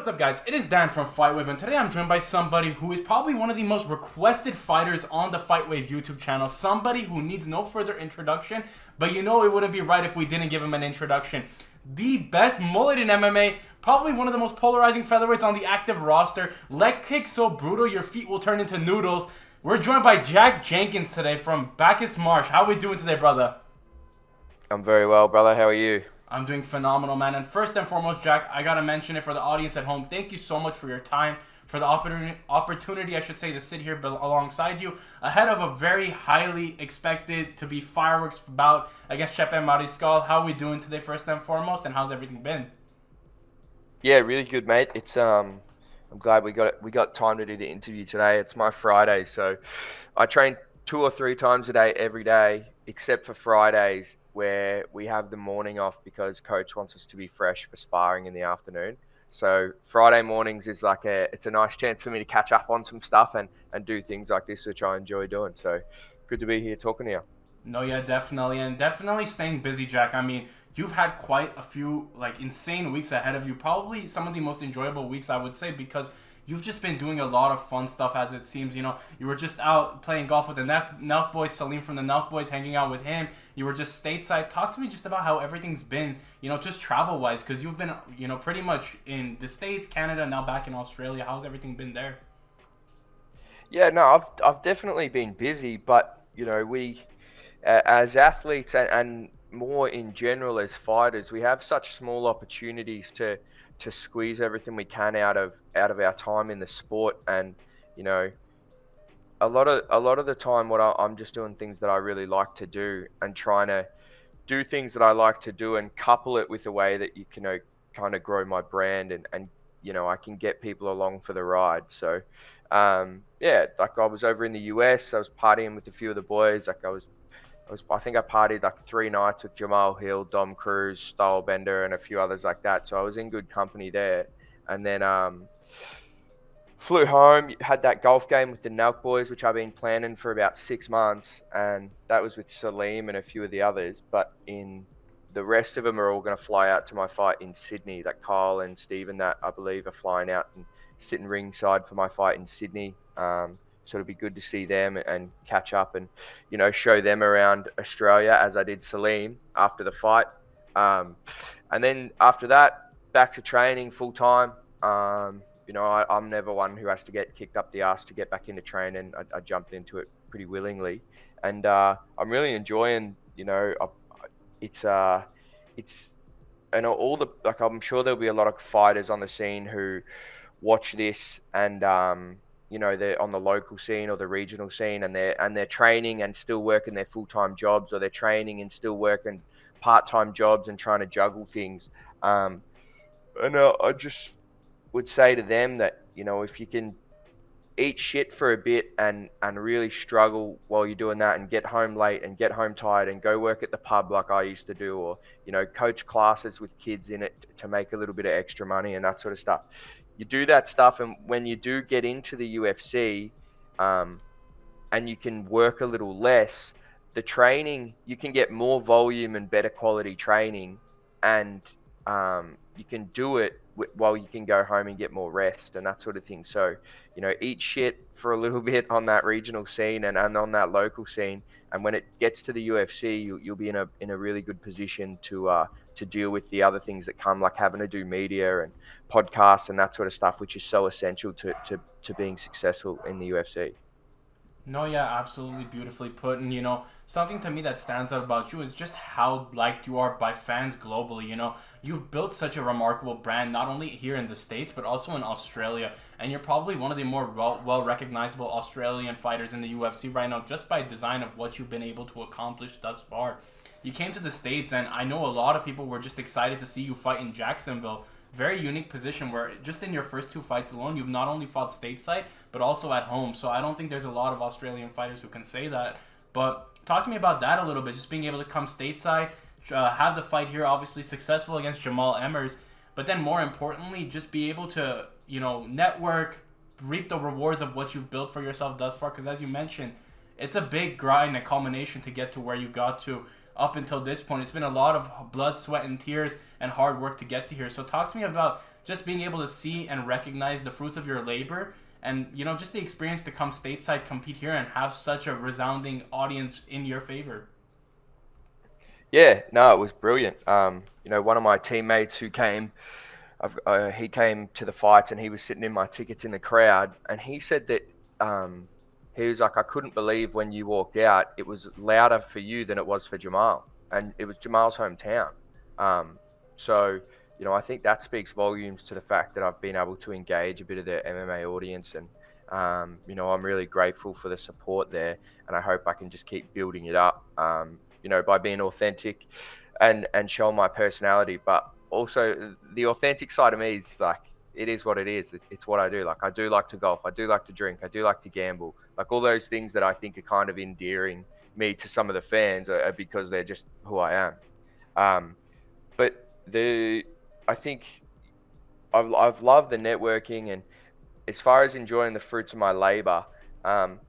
What's up, guys? It is Dan from FightWave, and today I'm joined by somebody who is probably one of the most requested fighters on the FightWave YouTube channel. Somebody who needs no further introduction, but you know it wouldn't be right if we didn't give him an introduction. The best mullet in MMA, probably one of the most polarizing featherweights on the active roster. Leg kick so brutal your feet will turn into noodles. We're joined by Jack Jenkins today from Bacchus Marsh. How are we doing today, brother? I'm very well, brother. How are you? I'm doing phenomenal, man. And first and foremost, Jack, I gotta mention it for the audience at home. Thank you so much for your time, for the opportunity, I should say, to sit here alongside you ahead of a very highly expected to be fireworks bout against Chepe Mariscal. How are we doing today, first and foremost, and how's everything been? Yeah, really good, mate. It's I'm glad we got time to do the interview today. It's my Friday, so I train 2 or 3 times a day every day, except for Fridays, where we have the morning off because coach wants us to be fresh for sparring in the afternoon. So Friday mornings is it's a nice chance for me to catch up on some stuff and do things like this, which I enjoy doing. So good to be here talking to you. No, yeah, definitely. And definitely staying busy, Jack. I mean, you've had quite a few, insane weeks ahead of you. Probably some of the most enjoyable weeks, I would say, because you've just been doing a lot of fun stuff, as it seems. You know, you were just out playing golf with the Nelk Boys, Salim from the Nelk Boys, hanging out with him. You were just stateside. Talk to me just about how everything's been, just travel-wise, because you've been, pretty much in the States, Canada, now back in Australia. How's everything been there? Yeah, no, I've definitely been busy, but we as athletes and more in general as fighters, we have such small opportunities to squeeze everything we can out of our time in the sport. And a lot of the time I'm just doing things that I really like to do and trying to do things that I like to do and couple it with a way that you can kind of grow my brand and I can get people along for the ride. So yeah, I was over in the US, I was partying with a few of the boys. I think I partied 3 nights with Jamal Hill, Dom Cruz, Stylebender, and a few others like that. So I was in good company there. And then flew home, had that golf game with the Nelk Boys, which I've been planning for about 6 months. And that was with Salim and a few of the others. But the rest of them are all going to fly out to my fight in Sydney. Like Kyle and Steven, that I believe are flying out and sitting ringside for my fight in Sydney. So it'll be good to see them and catch up and, show them around Australia as I did Salim after the fight. And then after that, back to training full time. I'm never one who has to get kicked up the arse to get back into training. I jumped into it pretty willingly. And I'm really enjoying, it's and all the, I'm sure there'll be a lot of fighters on the scene who watch this and, they're on the local scene or the regional scene and they're training and still working their full-time jobs, or they're training and still working part-time jobs and trying to juggle things. And I just would say to them that, if you can eat shit for a bit and really struggle while you're doing that and get home late and get home tired and go work at the pub like I used to do, or, coach classes with kids in it to make a little bit of extra money and that sort of stuff. You do that stuff, and when you do get into the UFC, and you can work a little less, the training, you can get more volume and better quality training, and you can do it while you can go home and get more rest and that sort of thing. So, eat shit for a little bit on that regional scene and on that local scene, and when it gets to the UFC, you'll be in a really good position to deal with the other things that come, like having to do media and podcasts and that sort of stuff, which is so essential to being successful in the UFC. No, yeah, absolutely beautifully put. And, something to me that stands out about you is just how liked you are by fans globally. You've built such a remarkable brand, not only here in the States, but also in Australia. And you're probably one of the more well-recognizable Australian fighters in the UFC right now, just by design of what you've been able to accomplish thus far. You came to the States, and I know a lot of people were just excited to see you fight in Jacksonville. Very unique position where just in your first 2 fights alone, you've not only fought stateside, but also at home. So I don't think there's a lot of Australian fighters who can say that. But talk to me about that a little bit, just being able to come stateside, have the fight here, obviously successful against Jamal Emmers, but then more importantly, just be able to, network, reap the rewards of what you've built for yourself thus far. Because as you mentioned, it's a big grind and culmination to get to where you got to. up until this point. It's been a lot of blood, sweat, and tears and hard work to get to here. So talk to me about just being able to see and recognize the fruits of your labor, and just the experience to come stateside, compete here, and have such a resounding audience in your favor. Yeah, no, it was brilliant. One of my teammates who came, he came to the fights and he was sitting in my tickets in the crowd, and he said that um, he was like, I couldn't believe when you walked out, it was louder for you than it was for Jamal, and it was Jamal's hometown. Um, so, I think that speaks volumes to the fact that I've been able to engage a bit of the MMA audience, and I'm really grateful for the support there, and I hope I can just keep building it up. By being authentic and showing my personality, but also the authentic side of me is like, it is what it is. It's what I do. Like, I do like to golf. I do like to drink. I do like to gamble. Like, all those things that I think are kind of endearing me to some of the fans are because they're just who I am. Um, but I think I've loved the networking, and as far as enjoying the fruits of my labor, um,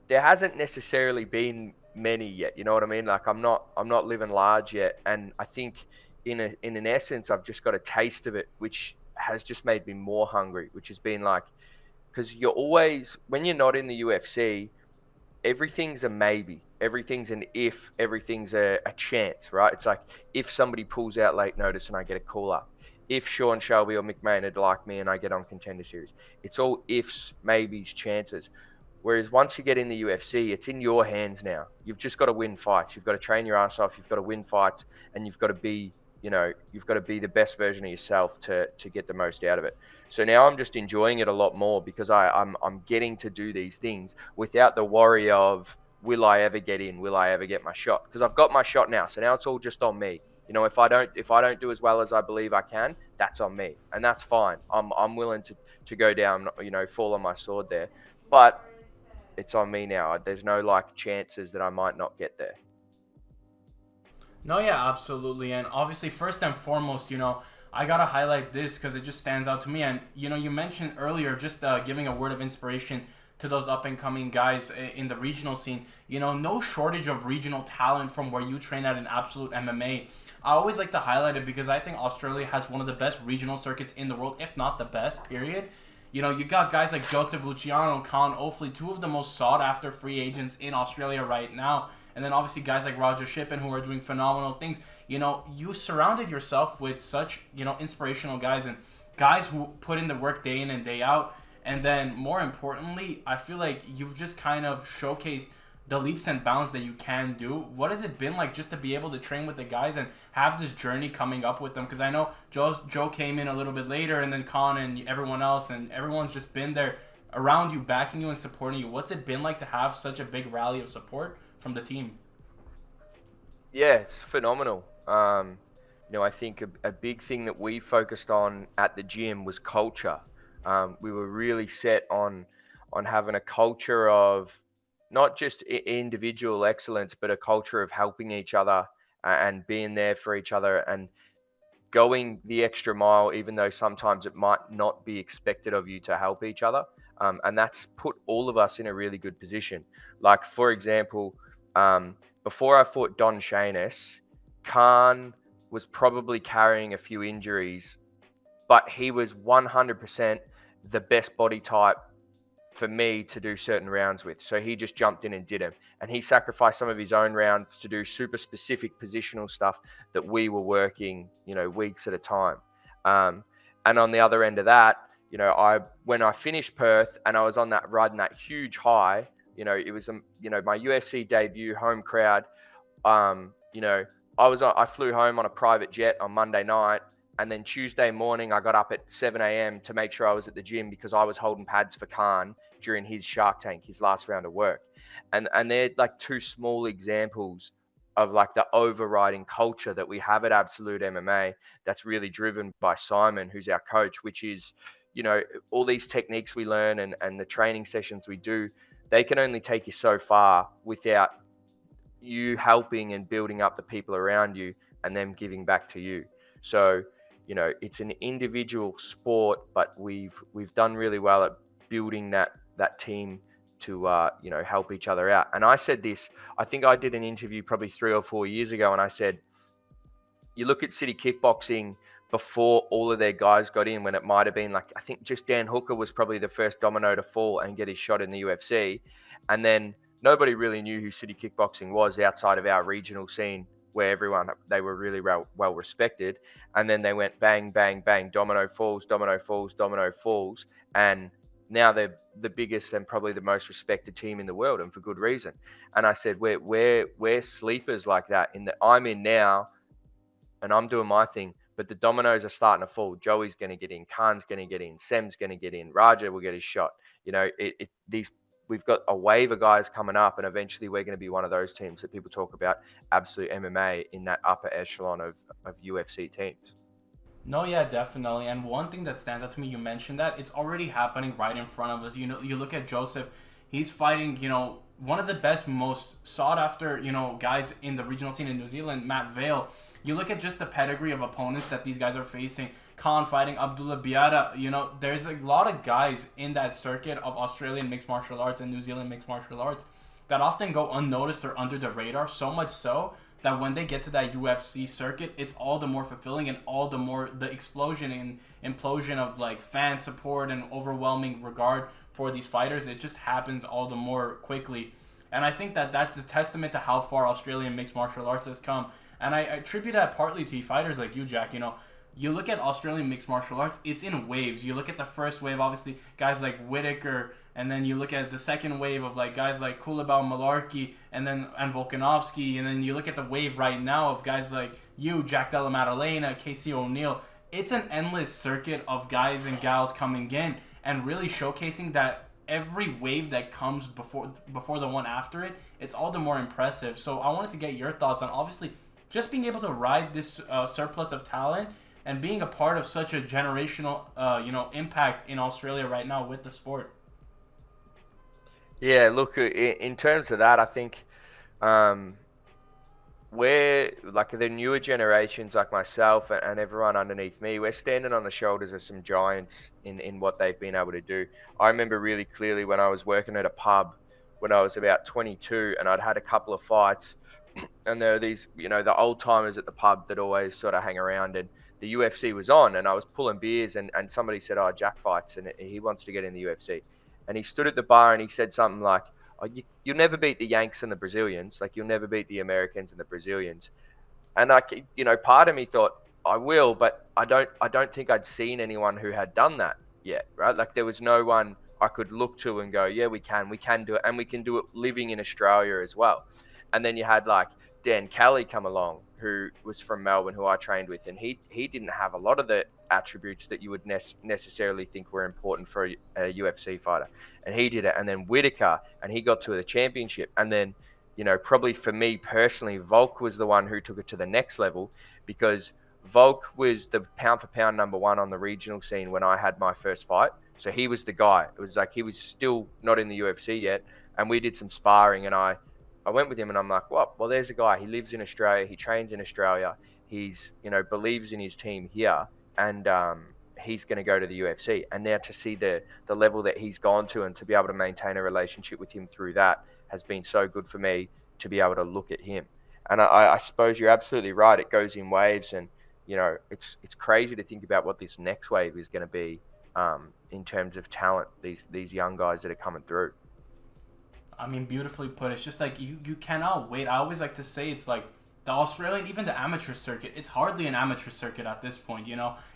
there hasn't necessarily been many yet. You know what I mean? Like, I'm not living large yet, and I think in an essence, I've just got a taste of it, which has just made me more hungry. Which has been like, because you're always, when you're not in the UFC, everything's a maybe, everything's an if, everything's a chance, right? It's like, if somebody pulls out late notice and I get a call up, if Sean Shelby or Mick Maynard like me and I get on Contender Series, it's all ifs, maybes, chances. Whereas once you get in the UFC, it's in your hands now. You've just got to win fights. You've got to train your ass off. You've got to win fights, and you've got to be the best version of yourself to get the most out of it. So now I'm just enjoying it a lot more because I'm getting to do these things without the worry of, will I ever get in? Will I ever get my shot? Because I've got my shot now. So now it's all just on me. If I don't do as well as I believe I can, that's on me, and that's fine. I'm willing to go down, fall on my sword there, but it's on me now. There's no like chances that I might not get there. No, yeah, absolutely. And obviously, first and foremost, I gotta highlight this because it just stands out to me. And you mentioned earlier just giving a word of inspiration to those up and coming guys in the regional scene. No shortage of regional talent from where you train at an Absolute MMA. I always like to highlight it because I think Australia has one of the best regional circuits in the world, if not the best, period. You got guys like Joseph Luciano, Con Ofley, two of the most sought after free agents in Australia right now. And then obviously guys like Roger Shippen who are doing phenomenal things. You surrounded yourself with such, inspirational guys, and guys who put in the work day in and day out. And then more importantly, I feel like you've just kind of showcased the leaps and bounds that you can do. What has it been like just to be able to train with the guys and have this journey coming up with them? Because I know Joe came in a little bit later, and then Con and everyone else, and everyone's just been there around you, backing you and supporting you. What's it been like to have such a big rally of support from the team? Yeah, it's phenomenal. I think a big thing that we focused on at the gym was culture. We were really set on having a culture of not just individual excellence, but a culture of helping each other and being there for each other, and going the extra mile, even though sometimes it might not be expected of you to help each other. And that's put all of us in a really good position. Like, for example, before I fought Don Shanis, Khan was probably carrying a few injuries, but he was 100% the best body type for me to do certain rounds with. So he just jumped in and did them. And he sacrificed some of his own rounds to do super specific positional stuff that we were working, weeks at a time. Um, and on the other end of that, when I finished Perth and I was on that riding that huge high, it was my UFC debut, home crowd. Um, you know, I flew home on a private jet on Monday night, and then Tuesday morning I got up at 7 a.m. to make sure I was at the gym because I was holding pads for Khan during his Shark Tank, his last round of work. And they're like two small examples of like the overriding culture that we have at Absolute MMA that's really driven by Simon, who's our coach, which is, all these techniques we learn and the training sessions we do, they can only take you so far without you helping and building up the people around you and them giving back to you. So, it's an individual sport, but we've done really well at building that team to help each other out. And I said this, I think I did an interview probably 3 or 4 years ago, and I said, you look at City Kickboxing before all of their guys got in, when it might have been like, I think just Dan Hooker was probably the first domino to fall and get his shot in the UFC. And then nobody really knew who City Kickboxing was outside of our regional scene, where they were really well respected. And then they went bang, bang, bang, domino falls, domino falls, domino falls. And now they're the biggest and probably the most respected team in the world, and for good reason. And I said, we're sleepers like that. I'm in now, and I'm doing my thing, but the dominoes are starting to fall. Joey's going to get in, Khan's going to get in, Sem's going to get in, Raja will get his shot. We've got a wave of guys coming up, and eventually we're going to be one of those teams that people talk about, absolute MMA in that upper echelon of UFC teams. No, yeah, definitely. And one thing that stands out to me, you mentioned that it's already happening right in front of us. You know, you look at Joseph, he's fighting, one of the best, most sought after, guys in the regional scene in New Zealand, Matt Vale. You look at just the pedigree of opponents that these guys are facing. Khan fighting Abdullah Biara. There's a lot of guys in that circuit of Australian mixed martial arts and New Zealand mixed martial arts that often go unnoticed or under the radar, so much so that when they get to that UFC circuit, it's all the more fulfilling, and all the more the explosion and implosion of like fan support and overwhelming regard for these fighters, it just happens all the more quickly. And I think that that's a testament to how far Australian mixed martial arts has come. And I attribute that partly to fighters like you, Jack. You look at Australian mixed martial arts, it's in waves. You look at the first wave, obviously, guys like Whitaker, and then you look at the second wave of like guys like Kulabau Malarkey and Volkanovski, and then you look at the wave right now of guys like you, Jack Della Maddalena, Casey O'Neill. It's an endless circuit of guys and gals coming in and really showcasing that every wave that comes before the one after it, it's all the more impressive. So I wanted to get your thoughts on, obviously, just being able to ride this surplus of talent and being a part of such a generational, impact in Australia right now with the sport. Yeah, look, in terms of that, I think we're like the newer generations, like myself and everyone underneath me, we're standing on the shoulders of some giants in what they've been able to do. I remember really clearly when I was working at a pub when I was about 22, and I'd had a couple of fights, and there are these, the old timers at the pub that always sort of hang around, and the UFC was on, and I was pulling beers, and somebody said, oh, Jack fights, and he wants to get in the UFC. And he stood at the bar and he said something like, oh, you'll never beat the Yanks and the Brazilians, like you'll never beat the Americans and the Brazilians. And part of me thought, I will, but I don't think I'd seen anyone who had done that yet, right? Like there was no one I could look to and go, yeah, we can do it, and we can do it living in Australia as well. And then you had like Dan Kelly come along, who was from Melbourne, who I trained with, and he didn't have a lot of the attributes that you would necessarily think were important for a UFC fighter, and he did it. And then Whitaker, and he got to the championship. And then, probably for me personally, Volk was the one who took it to the next level, because Volk was the pound for pound number one on the regional scene when I had my first fight. So he was the guy. It was like he was still not in the UFC yet, and we did some sparring, and I went with him, and I'm like, well, there's a guy. He lives in Australia. He trains in Australia. He's, believes in his team here, and he's going to go to the UFC. And now to see the level that he's gone to, and to be able to maintain a relationship with him through that, has been so good for me to be able to look at him. And I suppose you're absolutely right. It goes in waves, and it's crazy to think about what this next wave is going to be in terms of talent. These young guys that are coming through. I mean, beautifully put. It's just like you cannot wait. I always like to say it's like the Australian, even the amateur circuit, it's hardly an amateur circuit at this point,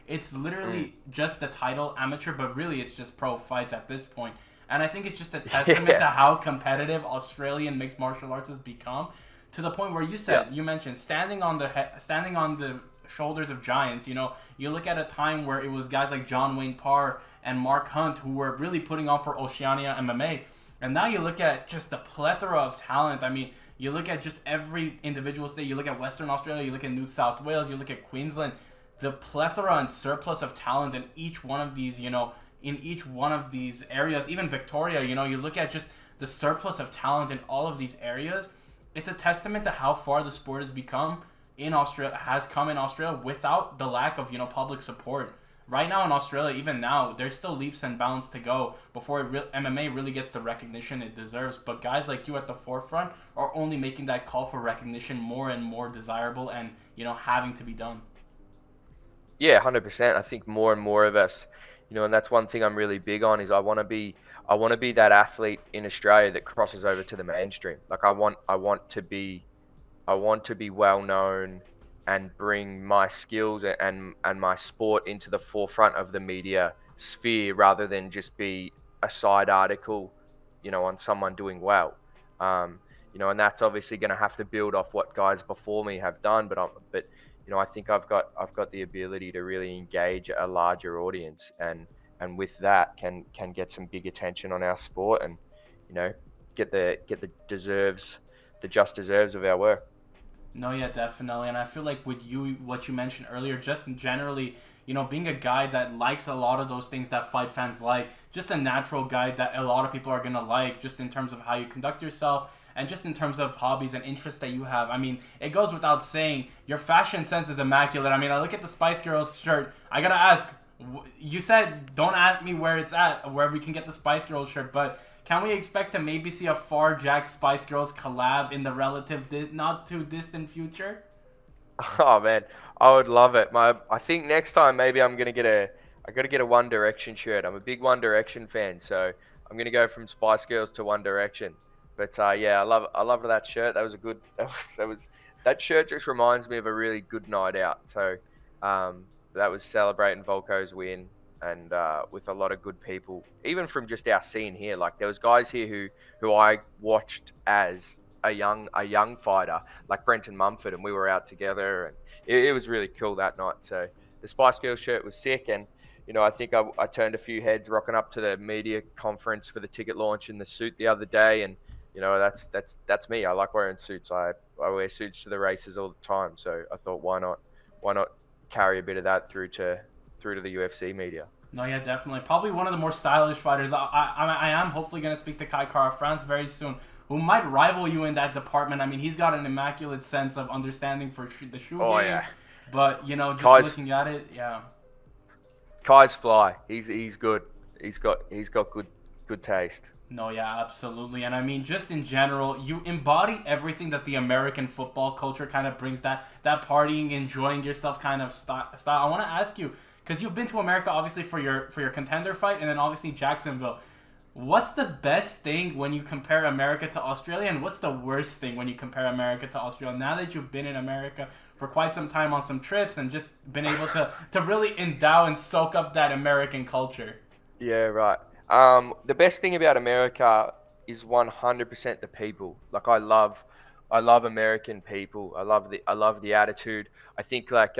It's literally just the title amateur, but really it's just pro fights at this point. And I think it's just a testament to how competitive Australian mixed martial arts has become, to the point where you mentioned standing on the shoulders of giants. You look at a time where it was guys like John Wayne Parr and Mark Hunt who were really putting on for Oceania MMA. And now you look at just the plethora of talent. I mean, you look at just every individual state. You look at Western Australia. You look at New South Wales. You look at Queensland. The plethora and surplus of talent in each one of these, in each one of these areas. Even Victoria, you look at just the surplus of talent in all of these areas. It's a testament to how far the sport has come in Australia without the lack of, public support. right now in Australia, even now, there's still leaps and bounds to go before MMA really gets the recognition it deserves. But guys like you at the forefront are only making that call for recognition more and more desirable and, having to be done. Yeah, 100%. I think more and more of us, and that's one thing I'm really big on is I want to be that athlete in Australia that crosses over to the mainstream. Like I want to be well known and bring my skills and my sport into the forefront of the media sphere rather than just be a side article, on someone doing well. And that's obviously going to have to build off what guys before me have done, but I think I've got the ability to really engage a larger audience and with that can get some big attention on our sport and you know get the just deserves of our work. No, yeah, definitely. And I feel like with you, what you mentioned earlier, just generally, being a guy that likes a lot of those things that fight fans like, just a natural guy that a lot of people are going to like, just in terms of how you conduct yourself and just in terms of hobbies and interests that you have. I mean, it goes without saying, your fashion sense is immaculate. I mean, I look at the Spice Girls shirt. I got to ask, you said don't ask me where it's at, where we can get the Spice Girls shirt, but can we expect to maybe see a Phar Jack Spice Girls collab in the not too distant future? Oh man, I would love it. I think next time maybe I gotta get a One Direction shirt. I'm a big One Direction fan, so I'm gonna go from Spice Girls to One Direction. But yeah, I love that shirt. That was a good that shirt just reminds me of a really good night out. So that was celebrating Volko's win and with a lot of good people, even from just our scene here. Like there was guys here who I watched as a young fighter like Brenton Mumford, and we were out together, and it was really cool that night. So the Spice Girls shirt was sick, and I think I turned a few heads rocking up to the media conference for the ticket launch in the suit the other day, and that's me. I like wearing suits. I wear suits to the races all the time, so I thought why not carry a bit of that through to the UFC media. No, yeah, definitely. Probably one of the more stylish fighters. I am hopefully going to speak to Kai Kara France very soon, who might rival you in that department. I mean, he's got an immaculate sense of understanding for the shoe Oh game. yeah, But, just Kai's looking at it, yeah. Kai's fly. He's good. He's got good taste. No, yeah, absolutely. And I mean, just in general, you embody everything that the American football culture kind of brings, that partying, enjoying yourself kind of style. I want to ask you, because you've been to America obviously for your contender fight and then obviously Jacksonville. What's the best thing when you compare America to Australia, and what's the worst thing when you compare America to Australia? Now that you've been in America for quite some time on some trips and just been able to really endow and soak up that American culture. Yeah, right. The best thing about America is 100% the people. Like I love American people. I love the attitude. I think like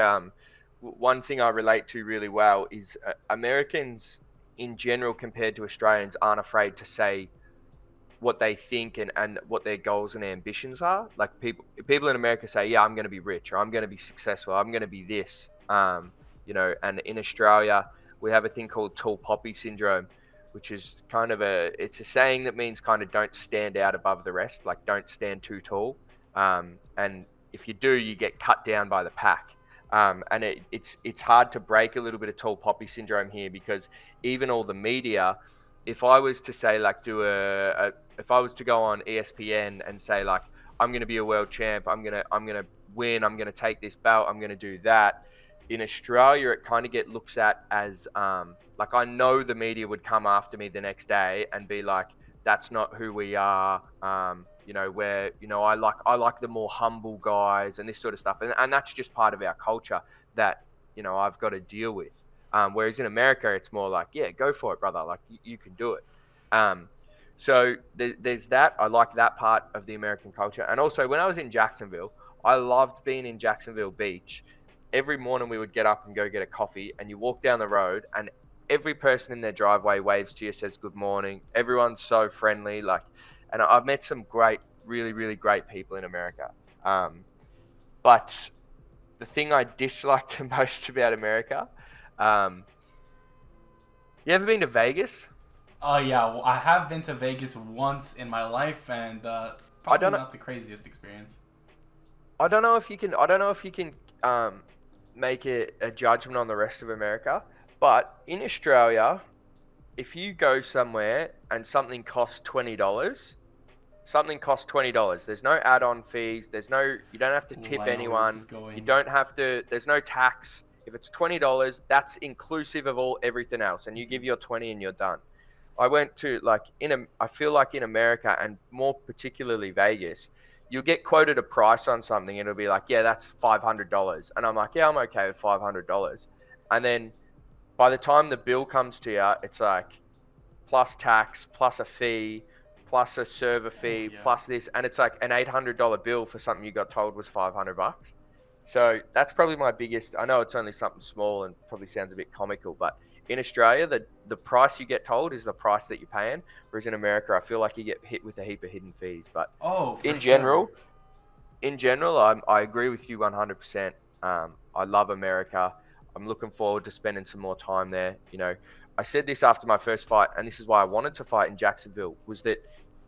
one thing I relate to really well is Americans in general compared to Australians aren't afraid to say what they think and what their goals and ambitions are. Like people in America say, yeah, I'm going to be rich or I'm going to be successful. I'm going to be this. And in Australia we have a thing called tall poppy syndrome, which is it's a saying that means kind of don't stand out above the rest, like don't stand too tall. And if you do, you get cut down by the pack. And it's hard to break a little bit of tall poppy syndrome here because even all the media, if I was to say like if I was to go on ESPN and say like I'm gonna be a world champ, I'm gonna win, I'm gonna take this belt, I'm gonna do that. In Australia, it kind of get looks at as like I know the media would come after me the next day and be like, that's not who we are. Where I like the more humble guys and this sort of stuff, and that's just part of our culture that I've got to deal with. Whereas in America, it's more like, yeah, go for it, brother. Like you can do it. Um, so there's that. I like that part of the American culture, and also when I was in Jacksonville, I loved being in Jacksonville Beach. Every morning we would get up and go get a coffee, and you walk down the road, and every person in their driveway waves to you, says good morning. Everyone's so friendly, like, and I've met some great, really, really great people in America. But the thing I dislike the most about America, um, you ever been to Vegas? Oh yeah, well, I have been to Vegas once in my life, and I probably don't know. not the craziest experience. I don't know if you can. I don't know if you can make a judgment on the rest of America, But in Australia, if you go somewhere and something costs $20, something costs $20. There's no add-on fees. You don't have to Ooh, tip I know where this is anyone. You going. don't have to, there's no tax. If it's $20, that's inclusive of everything else. And you give Mhm. your 20 and you're done. I went to I feel like in America and more particularly Vegas, you'll get quoted a price on something and it'll be like, yeah, that's $500. And I'm like, yeah, I'm okay with $500. And then by the time the bill comes to you, it's like plus tax, plus a fee, plus a server Oh fee, yeah. plus this, and it's like an $800 bill for something you got told was $500. So that's probably my biggest. I know it's only something small and probably sounds a bit comical, but in Australia, the price you get told is the price that you're paying. Whereas in America, I feel like you get hit with a heap of hidden fees. But Oh, for in sure. general, I agree with you 100%. I love America. I'm looking forward to spending some more time there. I said this after my first fight, and this is why I wanted to fight in Jacksonville, was that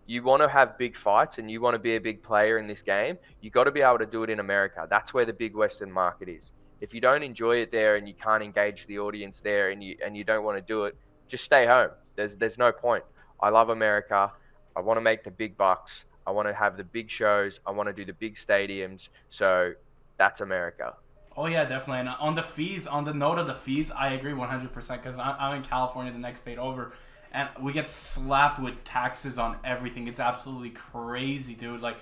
you want to have big fights and you want to be a big player in this game, you got to be able to do it in America. That's where the big Western market is. If you don't enjoy it there and you can't engage the audience there and you don't want to do it, just stay home. There's no point. I love America. I want to make the big bucks. I want to have the big shows. I want to do the big stadiums. So that's America. Oh yeah, definitely. And on the fees, on the note of the fees, I agree 100% because I'm in California, the next state over, and we get slapped with taxes on everything. It's absolutely crazy, dude. Like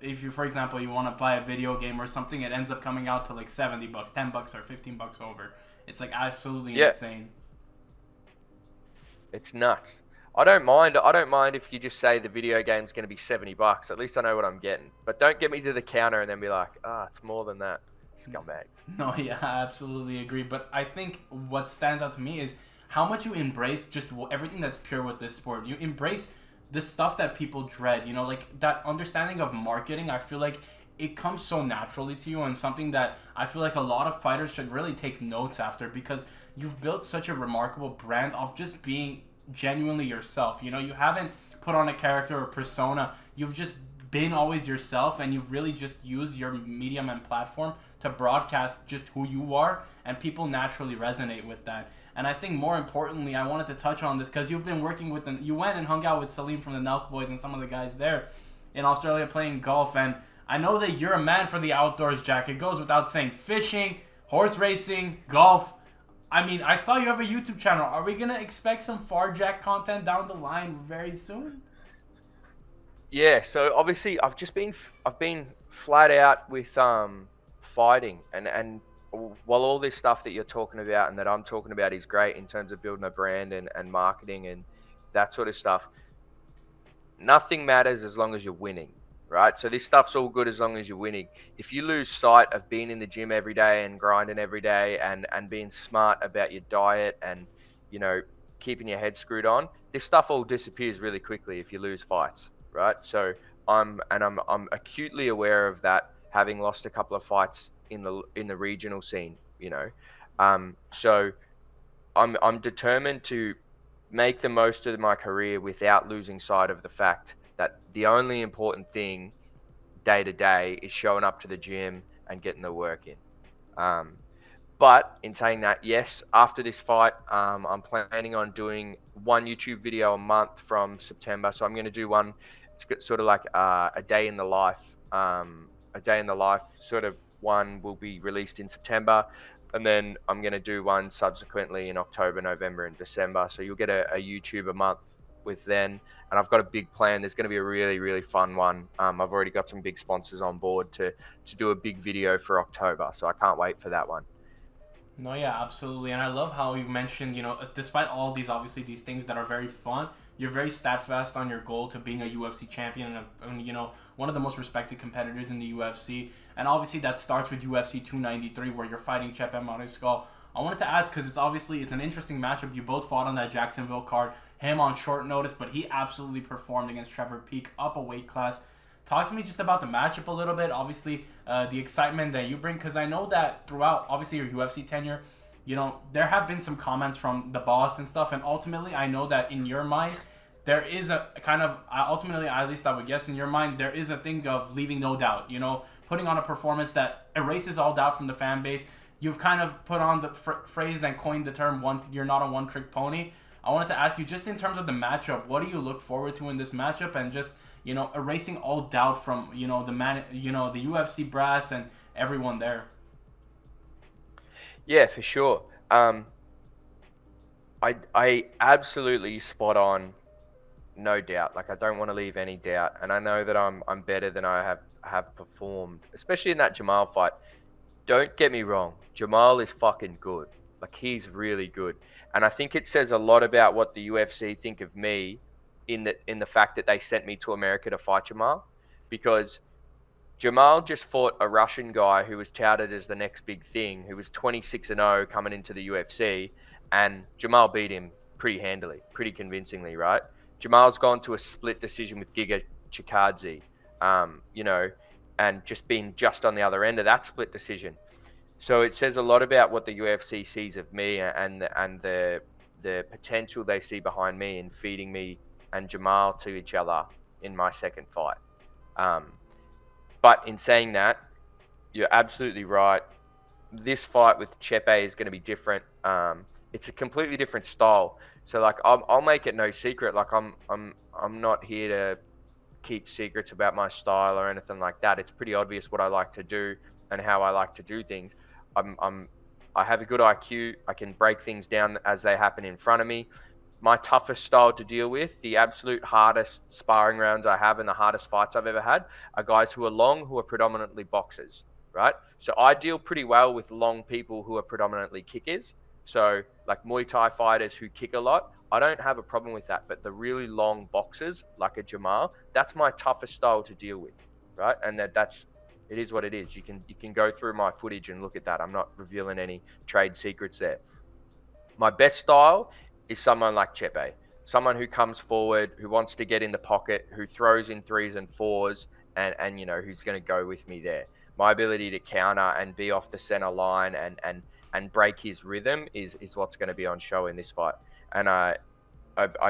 if you, for example, you want to buy a video game or something, it ends up coming out to like $70, $10, or $15 over. It's like absolutely Yeah, insane. it's nuts. I don't mind if you just say the video game's going to be $70. At least I know what I'm getting. But don't get me to the counter and then be like, it's more than that. Scumbags. No, yeah, I absolutely agree. But I think what stands out to me is how much you embrace just everything that's pure with this sport. You embrace the stuff that people dread. You know, like that understanding of marketing. I feel like it comes so naturally to you, and something that I feel like a lot of fighters should really take notes after because you've built such a remarkable brand of just being genuinely yourself. You know, you haven't put on a character or persona. You've just been always yourself, and you've really just used your medium and platform to broadcast just who you are, and people naturally resonate with that. And I think more importantly, I wanted to touch on this because you've been working with you went and hung out with Salim from the Nelk Boys and some of the guys there in Australia playing golf, and I know that you're a man for the outdoors, Jack. It goes without saying. Fishing, horse racing, golf. I mean, I saw you have a YouTube channel. Are we gonna expect some Phar Jack content down the line very soon? Yeah, so obviously I've been flat out with fighting and while all this stuff that you're talking about and that I'm talking about is great in terms of building a brand and marketing and that sort of stuff, nothing matters as long as you're winning, right? So this stuff's all good as long as you're winning. If you lose sight of being in the gym every day and grinding every day and being smart about your diet and you know keeping your head screwed on, this stuff all disappears really quickly if you lose fights, right? So I'm acutely aware of that, having lost a couple of fights in the regional scene, so I'm determined to make the most of my career without losing sight of the fact that the only important thing day to day is showing up to the gym and getting the work in. Um, but in saying that, yes, after this fight, I'm planning on doing one YouTube video a month from September. So I'm going to do one. It's sort of like a day in the life. A day in the life sort of one will be released in September, and then I'm going to do one subsequently in October, November, and December. So you'll get a YouTube a month with then. And I've got a big plan. There's going to be a really, really fun one. I've already got some big sponsors on board to do a big video for October. So I can't wait for that one. No, yeah, absolutely. And I love how you mentioned, you know, despite all these, obviously, these things that are very fun, you're very steadfast on your goal to being a UFC champion and you know, one of the most respected competitors in the UFC. And obviously, that starts with UFC 293, where you're fighting Chep Mariscal. I wanted to ask, because it's an interesting matchup. You both fought on that Jacksonville card, him on short notice, but he absolutely performed against Trevor Peek, up a weight class. Talk to me just about the matchup a little bit. Obviously, the excitement that you bring, because I know that throughout, obviously, your UFC tenure, you know, there have been some comments from the boss and stuff, and ultimately, I know that in your mind, there is a kind of, ultimately, at least I would guess in your mind, there is a thing of leaving no doubt, you know, putting on a performance that erases all doubt from the fan base, you've kind of put on the phrase and coined the term one. You're not a one-trick pony. I wanted to ask you, just in terms of the matchup, what do you look forward to in this matchup, and just erasing all doubt from the UFC brass and everyone there. Yeah, for sure. I absolutely spot on, no doubt. Like I don't want to leave any doubt, and I know that I'm better than I have performed, especially in that Jamal fight. Don't get me wrong, Jamal is fucking good. Like he's really good, and I think it says a lot about what the UFC think of me, in the fact that they sent me to America to fight Jamal, because Jamal just fought a Russian guy who was touted as the next big thing, who was 26-0 coming into the UFC, and Jamal beat him pretty handily, pretty convincingly, right? Jamal's gone to a split decision with Giga Chikadze, and just been just on the other end of that split decision. So it says a lot about what the UFC sees of me, and the potential they see behind me in feeding me and Jamal to each other in my second fight. But in saying that, you're absolutely right. This fight with Chepe is going to be different. It's a completely different style. So like, I'll make it no secret. Like I'm not here to keep secrets about my style or anything like that. It's pretty obvious what I like to do and how I like to do things. I have a good IQ. I can break things down as they happen in front of me. My toughest style to deal with, the absolute hardest sparring rounds I have and the hardest fights I've ever had, are guys who are long, who are predominantly boxers, right? So I deal pretty well with long people who are predominantly kickers. So like Muay Thai fighters who kick a lot, I don't have a problem with that. But the really long boxers, like a Jamal, that's my toughest style to deal with, right? And that's it is what it is. You can go through my footage and look at that. I'm not revealing any trade secrets there. My best style is someone like Chepe, someone who comes forward, who wants to get in the pocket, who throws in threes and fours, and who's going to go with me there. My ability to counter and be off the center line and break his rhythm is what's going to be on show in this fight. And I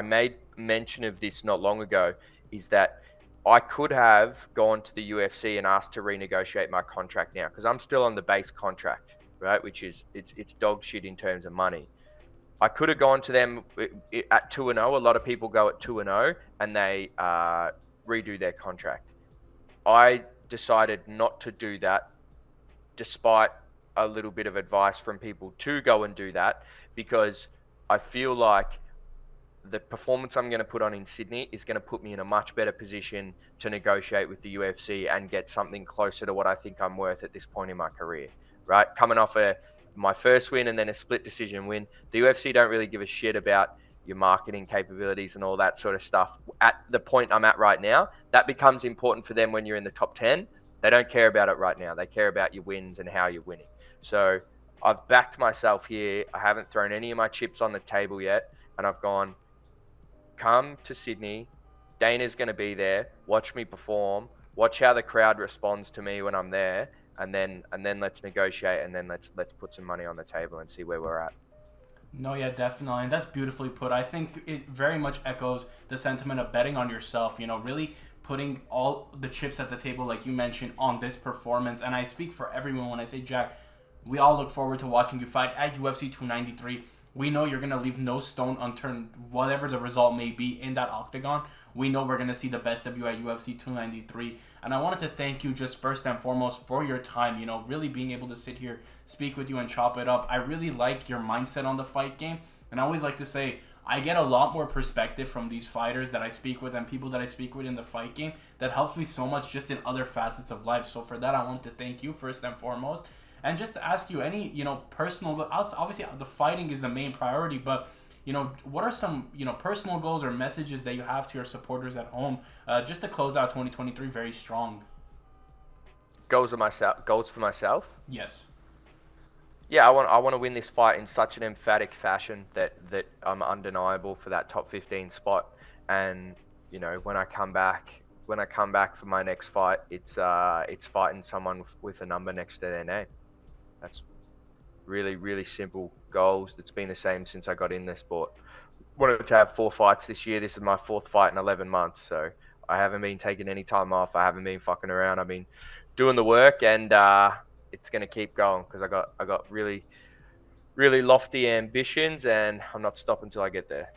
made mention of this not long ago, is that I could have gone to the UFC and asked to renegotiate my contract now, because I'm still on the base contract, right? Which is it's dog shit in terms of money. I could have gone to them at 2-0. A lot of people go at 2-0 and they redo their contract. I decided not to do that, despite a little bit of advice from people to go and do that, because I feel like the performance I'm going to put on in Sydney is going to put me in a much better position to negotiate with the UFC and get something closer to what I think I'm worth at this point in my career, right? Coming off my first win and then a split decision win, the UFC don't really give a shit about your marketing capabilities and all that sort of stuff. At the point I'm at right now, that becomes important for them when you're in the top 10. They don't care about it right now. They care about your wins and how you're winning. So I've backed myself here. I haven't thrown any of my chips on the table yet. And I've gone, come to Sydney. Dana's going to be there. Watch me perform. Watch how the crowd responds to me when I'm there. And then let's negotiate, and then let's put some money on the table and see where we're at. No, yeah, definitely. And that's beautifully put. I think it very much echoes the sentiment of betting on yourself, really putting all the chips at the table, like you mentioned, on this performance. And I speak for everyone when I say, Jack, we all look forward to watching you fight at UFC 293. We know you're going to leave no stone unturned, whatever the result may be in that octagon. We know we're going to see the best of you at UFC 293. And I wanted to thank you just first and foremost for your time, really being able to sit here, speak with you, and chop it up. I really like your mindset on the fight game. And I always like to say, I get a lot more perspective from these fighters that I speak with and people that I speak with in the fight game that helps me so much just in other facets of life. So for that, I want to thank you first and foremost. And just to ask you any, personal, obviously the fighting is the main priority, but, what are some, personal goals or messages that you have to your supporters at home, just to close out 2023 very strong? Goals for myself? Yes. Yeah, I want to win this fight in such an emphatic fashion that I'm undeniable for that top 15 spot. And, when I come back for my next fight, it's fighting someone with a number next to their name. That's really, really simple goals. That's been the same since I got in this sport. Wanted to have 4 fights this year. This is my 4th fight in 11 months. So I haven't been taking any time off. I haven't been fucking around. I've been doing the work, and it's gonna keep going because I got really lofty ambitions, and I'm not stopping until I get there.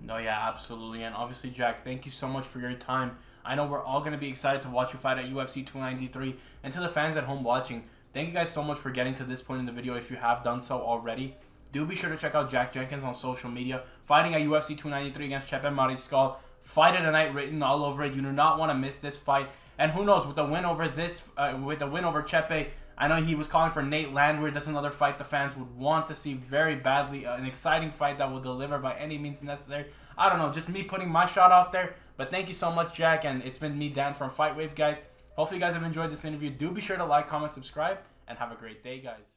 No, yeah, absolutely. And obviously, Jack, thank you so much for your time. I know we're all going to be excited to watch you fight at UFC 293. And to the fans at home watching, thank you guys so much for getting to this point in the video if you have done so already. Do be sure to check out Jack Jenkins on social media. Fighting at UFC 293 against Chepe Mariscal. Fight of the night written all over it. You do not want to miss this fight. And who knows, with the win over Chepe, I know he was calling for Nate Landwehr. That's another fight the fans would want to see very badly. An exciting fight that will deliver by any means necessary. I don't know, just me putting my shot out there. But thank you so much, Jack. And it's been me, Dan, from FightWave, guys. Hopefully you guys have enjoyed this interview. Do be sure to like, comment, subscribe. And have a great day, guys.